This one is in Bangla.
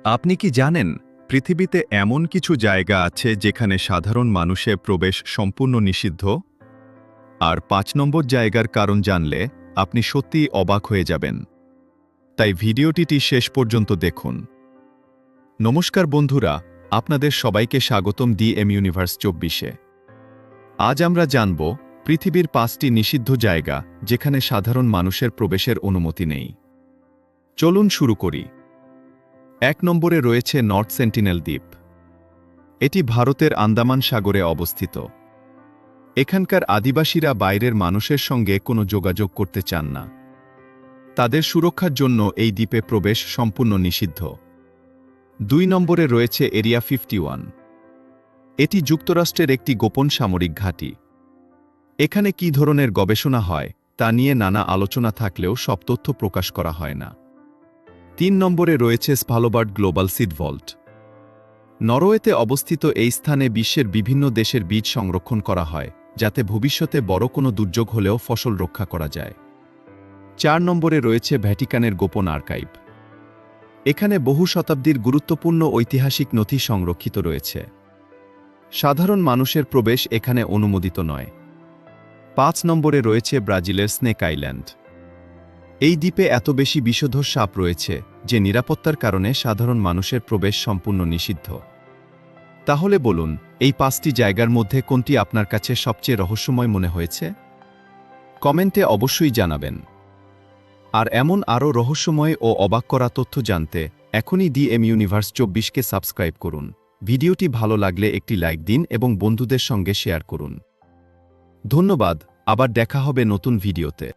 আপনি কি জানেন পৃথিবীতে এমন কিছু জায়গা আছে যেখানে সাধারণ মানুষের প্রবেশ সম্পূর্ণ নিষিদ্ধ? আর ৫ নম্বর জায়গার কারণ জানলে আপনি সত্যিই অবাক হয়ে যাবেন। তাই ভিডিওটি শেষ পর্যন্ত দেখুন। নমস্কার বন্ধুরা, আপনাদের সবাইকে স্বাগতম ডিএম ইউনিভার্স ২৪-এ। আজ আমরা জানব পৃথিবীর ৫টি নিষিদ্ধ জায়গা যেখানে সাধারণ মানুষের প্রবেশের অনুমতি নেই। চলুন শুরু করি। ১ নম্বরে রয়েছে নর্থ সেন্টিনেল দ্বীপ। এটি ভারতের আন্দামান সাগরে অবস্থিত। এখানকার আদিবাসীরা বাইরের মানুষের সঙ্গে কোনো যোগাযোগ করতে চান না। তাদের সুরক্ষার জন্য এই দ্বীপে প্রবেশ সম্পূর্ণ নিষিদ্ধ। ২ নম্বরে রয়েছে এরিয়া ৫১। এটি যুক্তরাষ্ট্রের একটি গোপন সামরিক ঘাঁটি। এখানে কী ধরনের গবেষণা হয় তা নিয়ে নানা আলোচনা থাকলেও সব তথ্য প্রকাশ করা হয় না। ৩ নম্বরে রয়েছে স্ভালবার্ড গ্লোবাল সিড ভল্ট। নরওয়েতে অবস্থিত এই স্থানে বিশ্বের বিভিন্ন দেশের বীজ সংরক্ষণ করা হয়, যাতে ভবিষ্যতে বড় কোনো দুর্যোগ হলেও ফসল রক্ষা করা যায়। ৪ নম্বরে রয়েছে ভ্যাটিকানের গোপন আর্কাইভ। এখানে বহু শতাব্দীর গুরুত্বপূর্ণ ঐতিহাসিক নথি সংরক্ষিত রয়েছে। সাধারণ মানুষের প্রবেশ এখানে অনুমোদিত নয়। ৫ নম্বরে রয়েছে ব্রাজিলের স্নেক আইল্যান্ড। এই দ্বীপে এত বেশি বিষধর সাপ রয়েছে যে নিরাপত্তার কারণে সাধারণ মানুষের প্রবেশ সম্পূর্ণ নিষিদ্ধ। তাহলে বলুন, এই ৫টি জায়গার মধ্যে কোনটি আপনার কাছে সবচেয়ে রহস্যময় মনে হয়েছে? কমেন্টে অবশ্যই জানাবেন। আর এমন আরও রহস্যময় ও অবাক করা তথ্য জানতে এখনই ডিএম ইউনিভার্স ২৪-কে সাবস্ক্রাইব করুন। ভিডিওটি ভালো লাগলে একটি লাইক দিন এবং বন্ধুদের সঙ্গে শেয়ার করুন। ধন্যবাদ, আবার দেখা হবে নতুন ভিডিওতে।